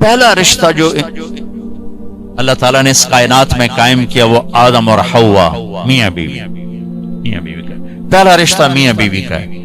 پہلا رشتہ جو اللہ تعالیٰ نے اس کائنات میں قائم کیا وہ آدم اور حوا، میاں بیوی کا پہلا رشتہ میاں بیوی کا ہے،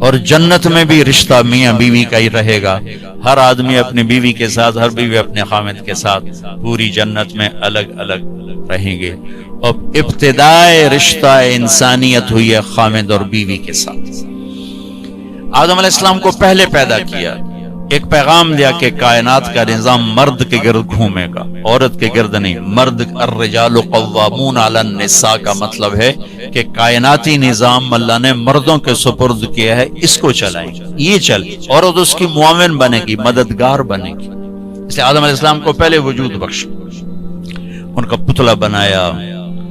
اور جنت میں بھی رشتہ میاں بیوی کا ہی رہے گا۔ ہر آدمی اپنی بیوی کے ساتھ، ہر بیوی اپنے خامد کے ساتھ پوری جنت میں الگ الگ رہیں گے۔ اور ابتدائے رشتہ انسانیت ہوئی ہے خامد اور بیوی کے ساتھ۔ آدم علیہ السلام کو پہلے پیدا کیا، ایک پیغام دیا کہ کائنات کا نظام مرد کے گرد گھومے گا، عورت کے گرد نہیں۔ مرد الرجال قوامون علی النساء کا مطلب ہے کہ کائناتی نظام اللہ نے مردوں کے سپرد کیا ہے، اس کو چلائیں، یہ چل، عورت اس کی معاون بنے گی، مددگار بنے گی۔ اس لیے آدم علیہ السلام کو پہلے وجود بخشا، ان کا پتلا بنایا،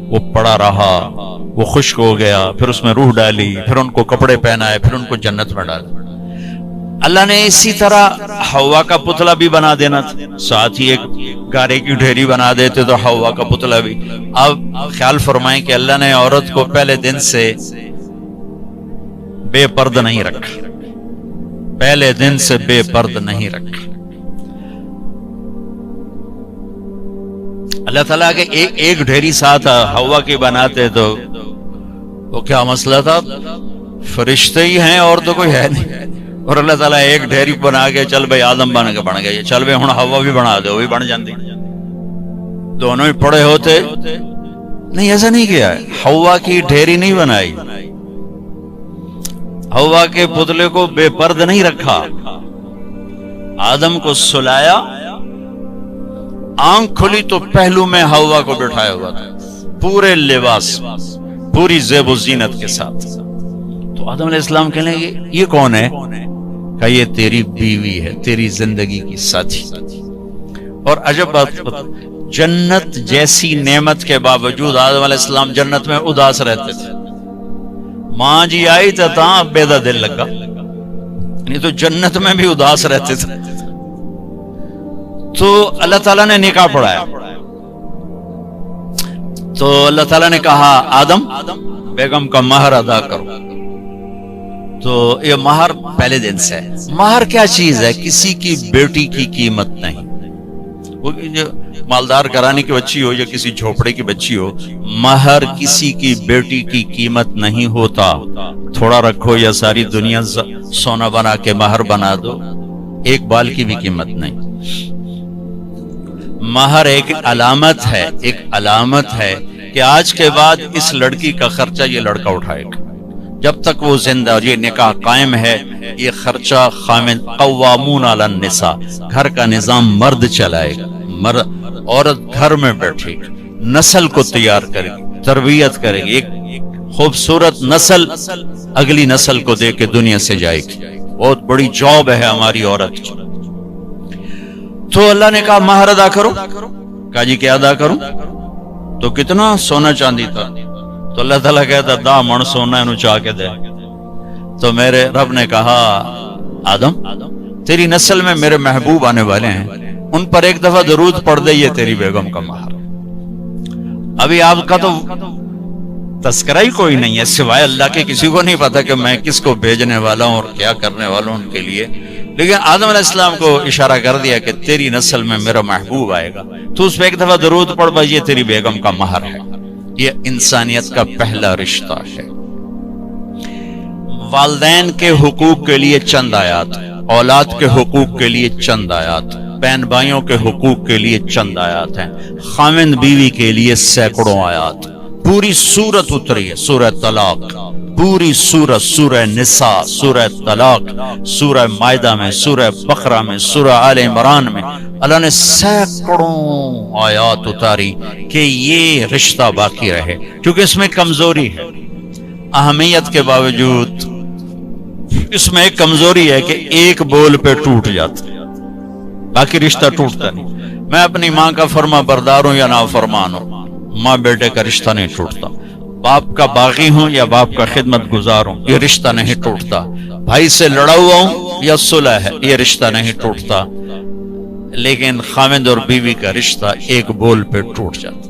وہ پڑا رہا، وہ خشک ہو گیا، پھر اس میں روح ڈالی، پھر ان کو کپڑے پہنائے، پھر ان کو جنت میں ڈالا۔ اللہ نے اسی طرح حوا کا پتلا بھی بنا دینا تھا، ساتھ ہی ایک گارے کی ڈھیری بنا دیتے تو حوا کا پتلا بھی۔ اب خیال فرمائیں کہ اللہ نے عورت کو پہلے دن سے بے پرد نہیں رکھا، پہلے دن سے بے پرد نہیں رکھا۔ اللہ تعالیٰ کے ایک ڈھیری ساتھ حوا کی بناتے تو وہ کیا مسئلہ تھا، فرشتے ہی ہیں اور تو کوئی ہے نہیں، اور اللہ تعالیٰ ایک ڈھیری بنا کے چل بھائی آدم بن کے بن گئے، چل بھائی ہن حوا بھی بنا دے، وہ بھی بن جاندی، دونوں ہی پڑے ہوتے نہیں، ایسا نہیں کیا ہے۔ حوا کی ڈھیری نہیں بنائی، حوا کے پتلے کو بے پرد نہیں رکھا، آدم کو سلایا، آنکھ کھلی تو پہلو میں حوا کو بٹھایا ہوا تھا، پورے لباس، پوری زیب و زینت کے ساتھ۔ تو آدم علیہ السلام کہنے لگے یہ کون ہے؟ کہ یہ تیری بیوی ہے، تیری زندگی کی ساتھی۔ اور عجب بات، جنت جیسی نعمت کے باوجود آدم علیہ السلام جنت میں اداس رہتے تھے۔ ماں جی آئی تو تاں بیدا دل لگا، نہیں تو جنت میں بھی اداس رہتے تھے۔ تو اللہ تعالیٰ نے نکاح پڑھایا، تو اللہ تعالیٰ نے کہا آدم بیگم کا مہر ادا کرو۔ تو یہ مہر پہلے دن سے ہے۔ مہر کیا چیز ہے؟ کسی کی بیٹی کی قیمت نہیں، وہ جو مالدار گھرانے کی بچی ہو یا کسی جھوپڑے کی بچی ہو، مہر کسی کی بیٹی کی قیمت نہیں ہوتا۔ تھوڑا رکھو یا ساری دنیا سونا بنا کے مہر بنا دو، ایک بال کی بھی قیمت نہیں۔ مہر ایک علامت ہے، ایک علامت ہے کہ آج کے بعد اس لڑکی کا خرچہ یہ لڑکا اٹھائے گا، جب تک وہ زندہ اور یہ نکاح قائم ہے، یہ خرچہ خامد قوامون علی النساء، گھر کا نظام مرد چلائے گا، عورت گھر میں بیٹھے گی، نسل کو تیار کرے گی، تربیت کرے گی، ایک خوبصورت نسل اگلی نسل کو دے کے دنیا سے جائے گی۔ بہت بڑی جاب ہے ہماری عورت کی۔ تو اللہ نے کہا مہر ادا کرو۔ کہا جی کیا ادا کروں؟ تو کتنا سونا چاندی تھا؟ تو اللہ تعالیٰ کہتا دا من سونا انہوں چاہ کے دے۔ تو میرے رب نے کہا آدم تیری نسل میں میرے محبوب آنے والے ہیں، ان پر ایک دفعہ درود پڑھ دے، یہ تیری بیگم کا مہر۔ ابھی آپ کا تو تذکرہ ہی کوئی نہیں ہے، سوائے اللہ کے کسی کو نہیں پتا کہ میں کس کو بھیجنے والا ہوں اور کیا کرنے والا ہوں ان کے لیے، لیکن آدم علیہ السلام کو اشارہ کر دیا کہ تیری نسل میں میرا محبوب آئے گا، تو اس پہ ایک دفعہ درود پڑھ بھائی، یہ تیری بیگم کا مہر ہے۔ یہ انسانیت کا پہلا رشتہ ہے۔ والدین کے حقوق کے لیے چند آیات، اولاد کے حقوق کے لیے چند آیات، بہن بھائیوں کے حقوق کے لیے چند آیات ہیں، خامند بیوی کے لیے سینکڑوں آیات۔ پوری سورت اتری ہے، سورہ طلاق، پوری سورت، سورہ نساء، سورہ طلاق، سورہ مائدہ میں، سورہ بقرہ میں، سورہ آل عمران میں اللہ نے سینکڑوں آیات اتاری کہ یہ رشتہ باقی رہے، کیونکہ اس میں کمزوری ہے۔ اہمیت کے باوجود اس میں ایک کمزوری ہے کہ ایک بول پہ ٹوٹ جاتا ہے، باقی رشتہ ٹوٹتا نہیں۔ میں اپنی ماں کا فرما بردار ہوں یا نافرمان ہوں، ماں بیٹے کا رشتہ نہیں ٹوٹتا۔ باپ کا باغی ہوں یا باپ کا خدمت گزار ہوں، یہ رشتہ نہیں ٹوٹتا۔ بھائی سے لڑا ہوا ہوں یا صلح ہے، یہ رشتہ نہیں ٹوٹتا۔ لیکن خامد اور بیوی کا رشتہ ایک بول پہ ٹوٹ جاتا۔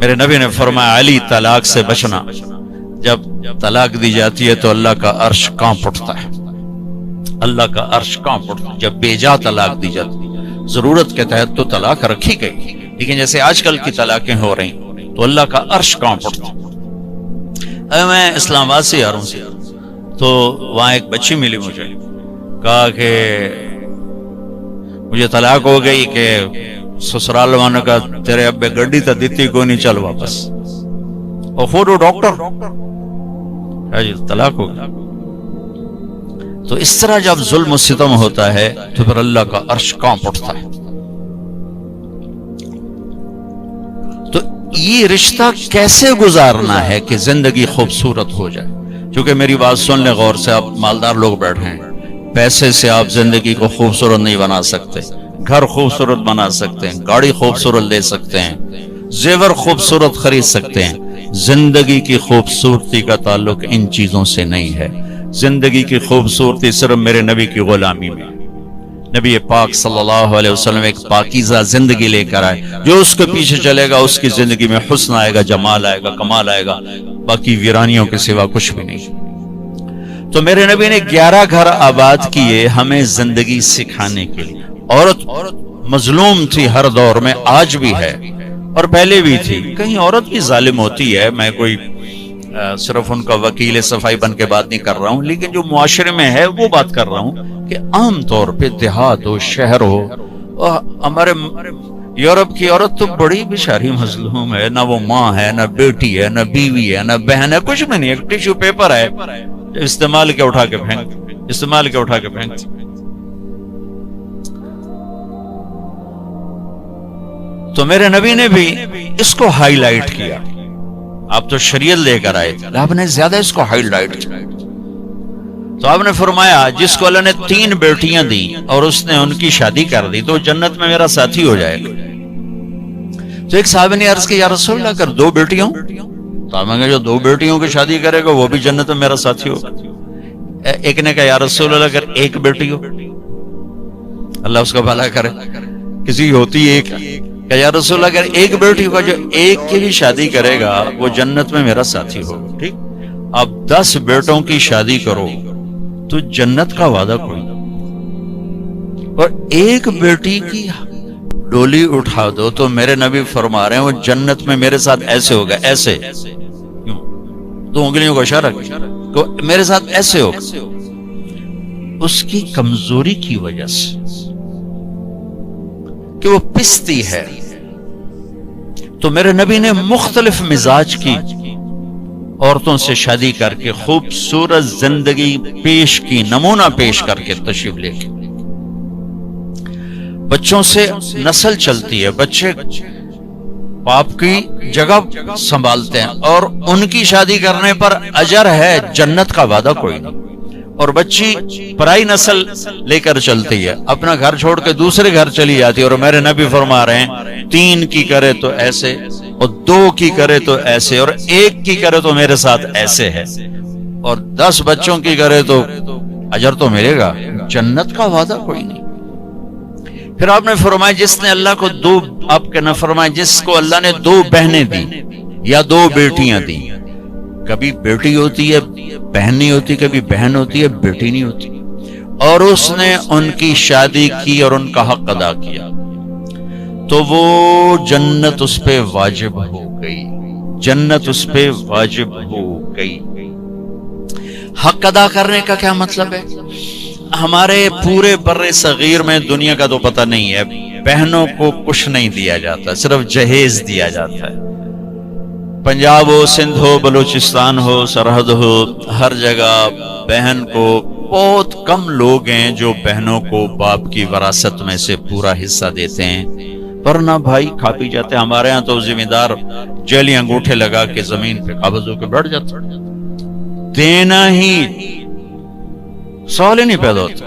میرے نبی نے فرمایا علی طلاق سے بچنا، جب طلاق دی جاتی ہے تو اللہ کا عرش کانپ اٹھتا ہے، اللہ کا عرش کانپ اٹھتا ہے۔ جب بیجا طلاق دی جاتی ضرورت کے تحت تو طلاق رکھی گئی، لیکن جیسے آج کل کی طلاقیں ہو رہی تو اللہ کا عرش کانپ اٹھتا۔ میں اسلام آباد سے آ رہا ہوں تو وہاں ایک بچی ملی مجھے، کہا کہ مجھے طلاق ہو گئی کہ سسرال والوں کا تیرے ابے گڈی تا دیتی کو نہیں، چل واپس، اور خود وہ ڈاکٹر جی طلاق ہو گیا۔ تو اس طرح جب ظلم و ستم ہوتا ہے تو پھر اللہ کا عرش کانپ اٹھتا ہے۔ تو یہ رشتہ کیسے گزارنا ہے کہ زندگی خوبصورت ہو جائے؟ کیونکہ میری بات سن لیں غور سے، آپ مالدار لوگ بیٹھے ہیں، پیسے سے آپ زندگی کو خوبصورت نہیں بنا سکتے، گھر خوبصورت بنا سکتے ہیں، گاڑی خوبصورت لے سکتے ہیں، زیور خوبصورت خرید سکتے ہیں، زندگی کی خوبصورتی کا تعلق ان چیزوں سے نہیں ہے۔ زندگی کی خوبصورتی صرف میرے نبی کی غلامی میں۔ نبی پاک صلی اللہ علیہ وسلم ایک پاکیزہ زندگی لے کر آئے، جو اس کے پیچھے چلے گا اس کی زندگی میں حسن آئے گا، جمال آئے گا، کمال آئے گا، باقی ویرانیوں کے سوا کچھ بھی نہیں۔ تو میرے نبی نے 11 گھر آباد کیے ہمیں زندگی سکھانے کے لیے۔ عورت مظلوم تھی ہر دور میں، آج بھی ہے اور پہلے بھی تھی۔ کہیں عورت بھی ظالم ہوتی ہے، میں کوئی صرف ان کا وکیل صفائی بن کے بات نہیں کر رہا ہوں، لیکن جو معاشرے میں ہے وہ بات کر رہا ہوں کہ عام طور پہ دیہات ہو، شہر ہو، ہمارے یورپ کی عورت تو بڑی بیچاری مظلوم ہے، نہ وہ ماں ہے، نہ بیٹی ہے، نہ بیوی ہے، نہ بہن ہے، کچھ بھی نہیں، ایک ٹیشو پیپر ہے، استعمال کے اٹھا کے پھینک۔ تو میرے نبی نے بھی اس کو ہائی لائٹ کیا۔ آپ تو شریعت لے کر آئے تھے، آپ نے زیادہ اس کو ہائی لائٹ کیا۔ تو آپ نے فرمایا جس کو اللہ نے 3 بیٹیاں دی اور اس نے ان کی شادی کر دی تو جنت میں میرا ساتھی ہو جائے گا۔ تو ایک صحابی نے عرض کی یا رسول اللہ اگر 2 بیٹیاں تو آپ نے جو 2 بیٹیوں کی شادی کرے گا وہ بھی جنت میں میرا ساتھی ہوگا۔ ایک نے کہا یا رسول اللہ اگر 1 بیٹی ہو، اللہ اس کا بھلا کرے، کسی ہوتی ایک، کہ یا رسول اللہ اگر 1 بیٹی ہوگا، جو 1 کی بھی شادی کرے گا وہ جنت میں میرا ساتھی ہوگا۔ ٹھیک، اب 10 بیٹوں کی شادی کرو تو جنت کا وعدہ کوئی، اور 1 بیٹی کی ڈولی اٹھا دو تو میرے نبی فرما رہے ہیں وہ جنت میں میرے ساتھ ایسے ہوگا، ایسے 2 انگلیوں کا اشارہ کہ میرے ساتھ ایسے ہوگا، اس کی کمزوری کی وجہ سے کہ وہ پستی ہے۔ تو میرے نبی نے مختلف مزاج کی عورتوں سے شادی کر کے خوبصورت زندگی پیش کی، نمونہ پیش کر کے تشریف لے کے۔ بچوں سے نسل چلتی ہے، بچے باپ کی جگہ سنبھالتے ہیں اور ان کی شادی کرنے پر اجر ہے، جنت کا وعدہ کوئی نہیں۔ اور بچی پرائی نسل لے کر چلتی ہے، اپنا گھر چھوڑ کے دوسرے گھر چلی جاتی ہے، اور میرے نبی فرما رہے ہیں 3 کی کرے تو ایسے، اور 2 کی کرے تو ایسے، اور 1 کی کرے تو میرے ساتھ ایسے ہے، اور 10 بچوں کی کرے تو اجر تو ملے گا، جنت کا وعدہ کوئی نہیں۔ پھر آپ نے فرمایا جس نے اللہ کو 2، آپ کے نہ فرمایا جس کو اللہ نے 2 بہنیں دی یا 2 بیٹیاں دی، کبھی بیٹی ہوتی ہے بہن نہیں ہوتی، کبھی بہن ہوتی ہے بیٹی نہیں ہوتی، اور اس نے ان کی شادی کی اور ان کا حق ادا کیا تو وہ جنت اس پہ واجب ہو گئی، جنت اس پہ واجب ہو گئی۔ حق ادا کرنے کا کیا مطلب ہے؟ ہمارے پورے بر صغیر میں دنیا کا تو پتہ نہیں ہے، بہنوں کو کچھ نہیں دیا جاتا، صرف جہیز دیا جاتا ہے۔ پنجاب ہو، سندھ ہو، بلوچستان ہو، سرحد ہو، ہر جگہ بہن کو، بہت کم لوگ ہیں جو بہنوں کو باپ کی وراثت میں سے پورا حصہ دیتے ہیں، ورنہ بھائی کھا پی جاتے ہیں۔ ہمارے ہاں تو ذمہ دار جیلی انگوٹھے لگا کے زمین پہ قابض ہو کے بیٹھ جاتا، دینا ہی سوال ہی نہیں پیدا ہوتا۔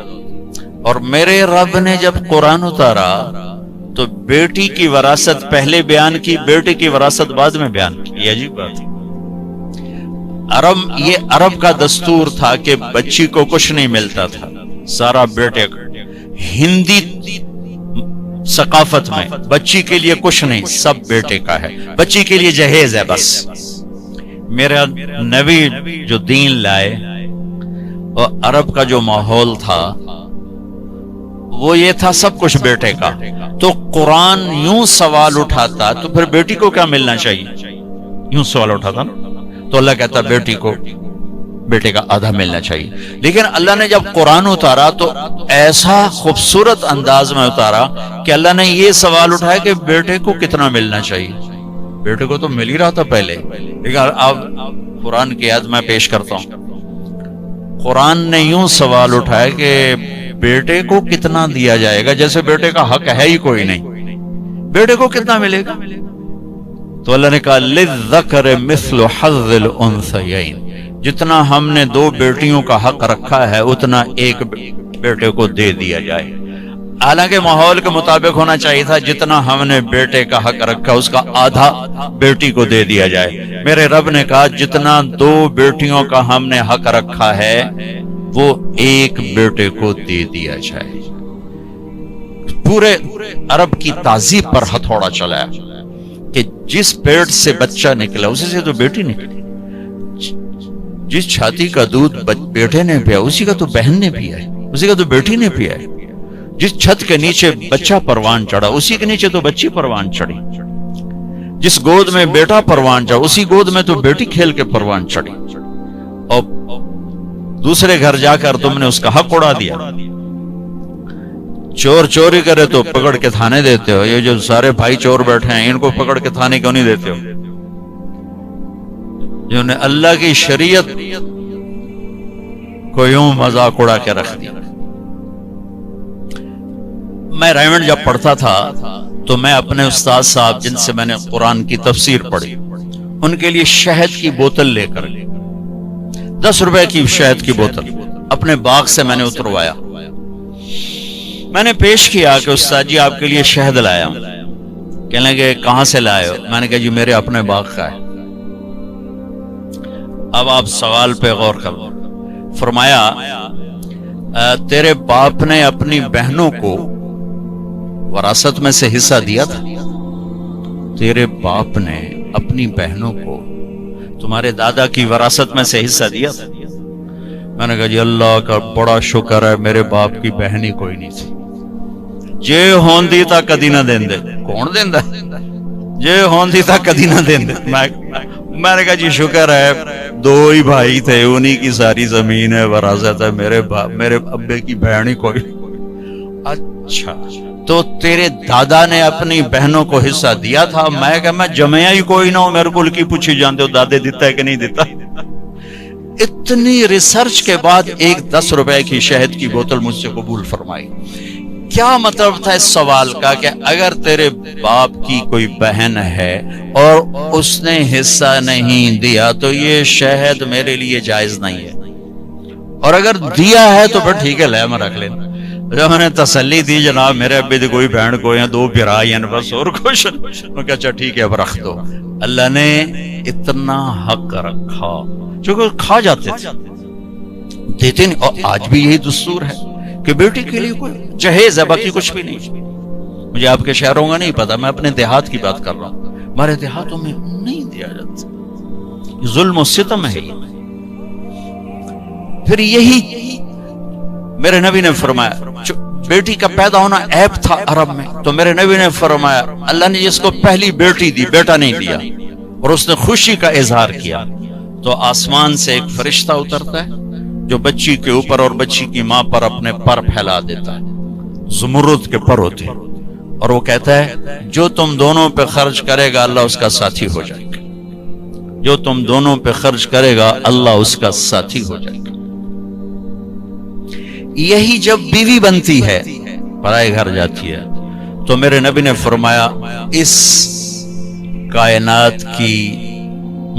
اور میرے رب نے جب قرآن اتارا تو بیٹی کی وراثت پہلے بیان کی، بیٹے کی وراثت بعد میں بیان کی۔ یہ عجیب بات ہے، یہ عرب کا دستور تھا کہ بچی کو کچھ نہیں ملتا تھا، سارا بیٹے کا۔ ہندی ثقافت میں بچی کے لیے کچھ نہیں، سب بیٹے کا ہے، بچی کے لیے جہیز ہے بس۔ میرا نبی جو دین لائے اور عرب کا جو ماحول تھا وہ یہ تھا سب کچھ بیٹے کا، تو قرآن یوں سوال اٹھاتا تو پھر بیٹی کو کیا ملنا چاہیے؟ یوں سوال اٹھاتا نا، تو اللہ کہتا بیٹی کو بیٹے کا آدھا ملنا چاہیے. لیکن اللہ نے جب قرآن اتارا تو ایسا خوبصورت انداز میں اتارا کہ اللہ نے یہ سوال اٹھایا کہ بیٹے کو کتنا ملنا چاہیے. بیٹے کو تو مل ہی رہا تھا پہلے، لیکن اب قرآن کی آیت میں پیش کرتا ہوں. قرآن نے یوں سوال اٹھایا کہ بیٹے کو کتنا دیا جائے گا، جیسے بیٹے کا حق ہے ہی کوئی نہیں، بیٹے کو کتنا ملے گا؟ تو اللہ نے کہا للذکر مثل حظ الانثیین، جتنا ہم نے دو بیٹیوں کا حق رکھا ہے اتنا ایک بیٹے کو دے دیا جائے. حالانکہ ماحول کے مطابق ہونا چاہیے تھا جتنا ہم نے بیٹے کا حق رکھا اس کا آدھا بیٹی کو دے دیا جائے. میرے رب نے کہا جتنا دو بیٹیوں کا ہم نے حق رکھا ہے وہ ایک بیٹے کو دے دیا جائے. پورے عرب کی تہذیب پر ہتھوڑا چلایا کہ جس پیٹ سے بچہ نکلا اسی سے تو بیٹی نکلی، جس چھاتی کا دودھ بیٹے نے پیا اسی کا تو بہن نے پیا ہے، اسی کا تو بیٹی نے پیا ہے. جس چھت کے نیچے بچہ پروان چڑھا اسی کے نیچے تو بچی پروان چڑھی، جس گود میں بیٹا پروان چڑھا اسی گود میں تو بیٹی کھیل کے پروان چڑھی. اور دوسرے گھر جا کر تم نے اس کا حق اڑا دیا. چور چوری کرے تو پکڑ کے تھانے دیتے ہو، یہ جو سارے بھائی چور بیٹھے ہیں ان کو پکڑ کے تھانے کیوں نہیں دیتے ہو؟ جنہوں نے اللہ کی شریعت کو یوں مذاق اڑا کے رکھ دیا. میں رائمنڈ جب پڑھتا تھا تو میں اپنے استاد صاحب جن سے میں نے قرآن کی تفسیر پڑھی ان کے لیے شہد کی بوتل لے کر 10 روپے کی شہد کی بوتل اپنے باغ سے میں نے اتروایا. میں نے پیش کیا کہ استاد جی آپ کے لیے شہد لایا ہوں. کہنے لگے کہاں سے لائے ہو؟ میں نے کہا جی میرے اپنے باغ کا ہے. اب آپ سوال پہ غور کرو. فرمایا تیرے باپ نے اپنی بہنوں کو وراثت میں سے حصہ دیا تھا؟ تیرے باپ نے اپنی بہنوں کو تمہارے دادا کی وراثت میں سے حصہ دیا تھا؟ میں نے کہا جی اللہ کا بڑا شکر ہے میرے باپ کی بہن ہی کوئی نہیں تھی. جے ہوندی تا کدی نہ دیندے. کون دیندا؟ جے ہوندی تا کدی نہ دیندے. میں نے کہا جی شکر ہے 2 ہی بھائی تھے انہی کی ساری زمین ہے وراثت ہے، میرے ابے کی بہن ہی کوئی. اچھا تو تیرے دادا نے اپنی بہنوں کو حصہ دیا تھا؟ میں کہ میں جمعیا ہی کوئی نہ ہوں، میرے کو کی پوچھی جانتے ہو دادے دیتا ہے کہ نہیں دیتا. اتنی ریسرچ کے بعد ایک 10 روپے کی شہد کی بوتل مجھ سے قبول فرمائی. کیا مطلب تھا اس سوال کا کہ اگر تیرے باپ کی کوئی بہن ہے اور اس نے حصہ نہیں دیا تو یہ شہد میرے لیے جائز نہیں ہے، اور اگر دیا ہے تو پھر ٹھیک ہے لے میں رکھ لینا. جب میں نے تسلی دی جناب میرے ابے دی کوئی بہن کوئی ہیں 2 بھرا ہیں بس اور کچھ، میں کہا اچھا ٹھیک ہے اب رکھ دو. اللہ نے اتنا حق رکھا چونکہ کھا جاتے تھے دیتے نہیں. اور آج بھی یہی دستور ہے کہ بیٹی کے لیے کوئی جہیز ہے باقی کچھ بھی نہیں. مجھے آپ کے شہروں کا نہیں پتا، میں اپنے دیہات کی بات کر رہا ہوں. ہمارے دیہاتوں میں نہیں دیا جاتا، ظلم و ستم ہے. پھر یہی میرے نبی نے فرمایا بیٹی کا پیدا ہونا عیب تھا عرب میں، تو میرے نبی نے فرمایا اللہ نے جس کو پہلی بیٹی دی بیٹا نہیں دیا اور اس نے خوشی کا اظہار کیا تو آسمان سے ایک فرشتہ اترتا ہے جو بچی کے اوپر اور بچی کی ماں پر اپنے پر پھیلا دیتا ہے. زمرد کے پر ہوتے ہیں اور وہ کہتا ہے جو تم دونوں پہ خرچ کرے گا اللہ اس کا ساتھی ہو جائے گا. جو تم دونوں پہ خرچ کرے گا اللہ اس کا ساتھی ہو جائے گا. یہی جب بیوی بنتی ہے پرائے گھر جاتی ہے تو میرے نبی نے فرمایا اس کائنات کی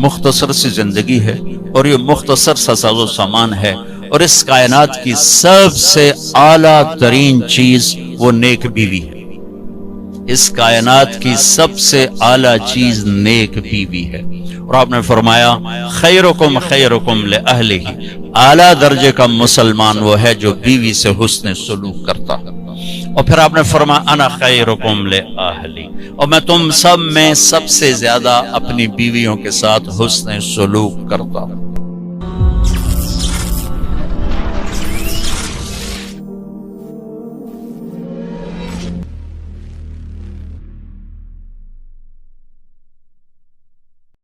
مختصر سی زندگی ہے اور یہ مختصر سا ساز و سامان ہے، اور اس کائنات کی سب سے اعلیٰ ترین چیز وہ نیک بیوی ہے. اس کائنات کی سب سے اعلیٰ چیز نیک بیوی ہے. اور آپ نے فرمایا خیرکم خیرکم لأہلہ، اعلیٰ درجے کا مسلمان وہ ہے جو بیوی سے حسن سلوک کرتا ہے. اور پھر آپ نے فرمایا انا خیرکم لأہلی، اور میں تم سب میں سب سے زیادہ اپنی بیویوں کے ساتھ حسن سلوک کرتا ہوں.